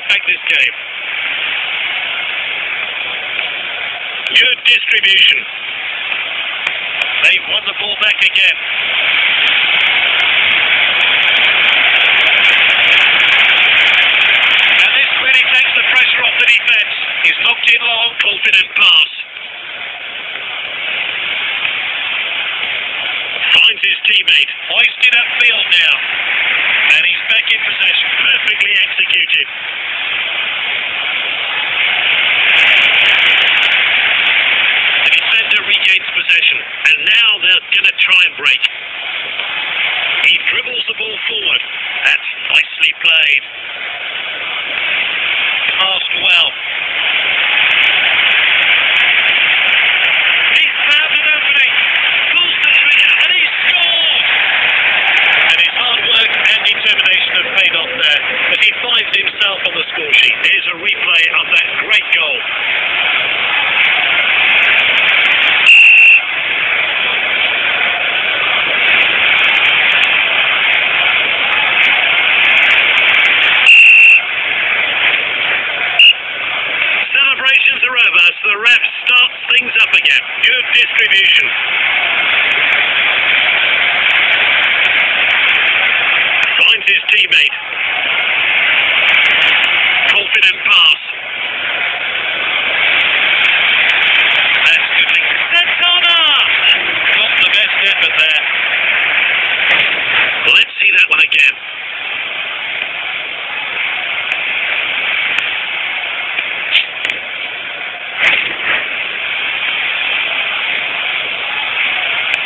affect this game. Good distribution. They've won the ball back again. And this really takes the pressure off the defence. He's knocked it long, confident pass. Finds his teammate, hoisted upfield now. And he's back in possession, perfectly executed. The defender regains possession, and now they're going to try and break. He dribbles the ball forward. That's nicely played. Passed well. He's found an opening. Pulls the trigger, and he scores! And his hard work and determination have paid off there, but he finds himself on the score sheet. Here's a replay of that great goal. Celebrations are over, so the ref starts things up again. Good distribution. Finds his teammate. Confident pass. That's good. Santana! Not the best effort there. Let's see that one again.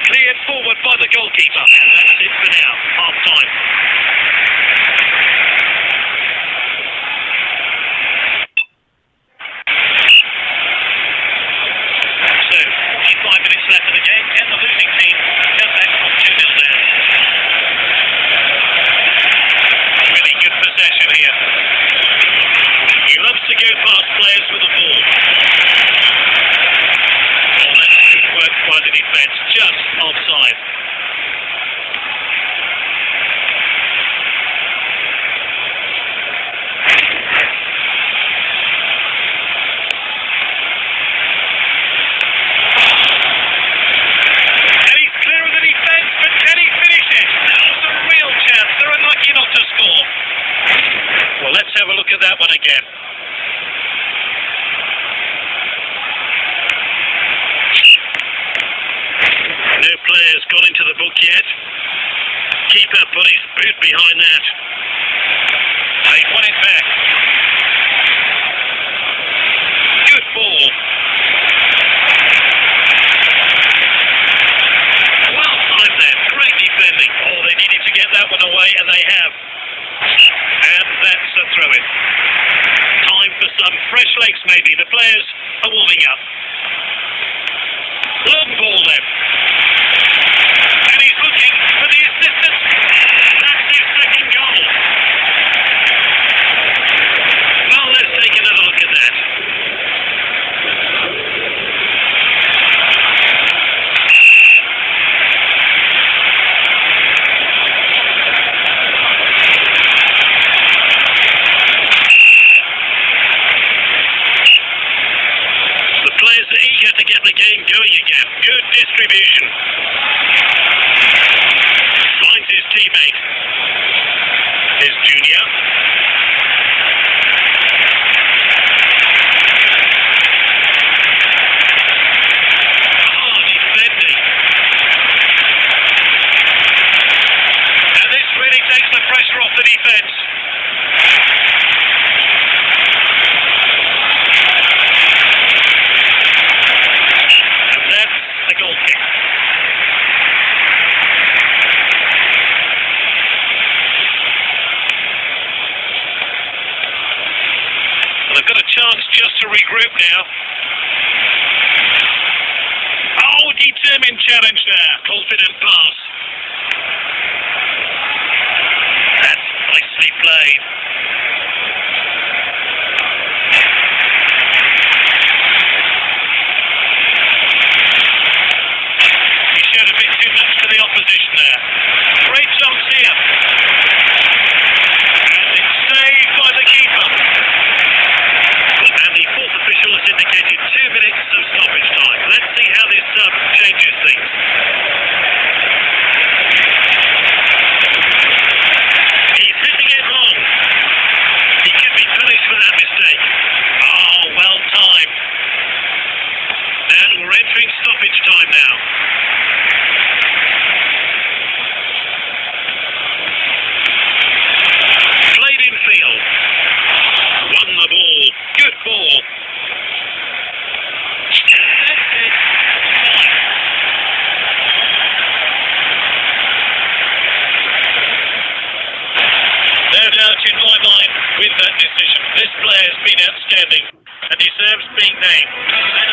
Cleared forward by the goalkeeper. And that's it for now. Half time. So, 45 minutes left of the game. Can the losing team come back from 2-0 down? Really good possession here. He loves to go past players with the ball. Oh, that's good work by the defence. Just offside. And he's clear of the defence, but can he finish it? Now's a real chance. They're unlucky not to score. Well, let's have a look at that one again. No players got into the book yet. Keeper put his boot behind that. They won it back. Good ball. Well timed there. Great defending. Oh, they needed to get that one away, and they have. And that's a throw-in. Time for some fresh legs, maybe. The players are warming up. Long ball then. And he's looking for the assistance. That's his second goal. Well, let's take another look at that. The players are eager to get the game going again. Good distribution. Finds his teammate. Here's Junior. Oh, defending. And this really takes the pressure off the defence. And that's the goal kick. They've got a chance just to regroup now. Oh, determined challenge there. Confident pass. That's nicely played. He showed a bit too much to the opposition there. Great chance here. And it's saved by the keeper. stoppage time. Let's see how this changes things. He's hitting it long. He can be punished for that mistake. Oh, well timed. And we're entering stoppage time now. Played in field. Won the ball. Good ball. That's it. Fine. No doubt in my mind with that decision. This player has been outstanding and deserves being named.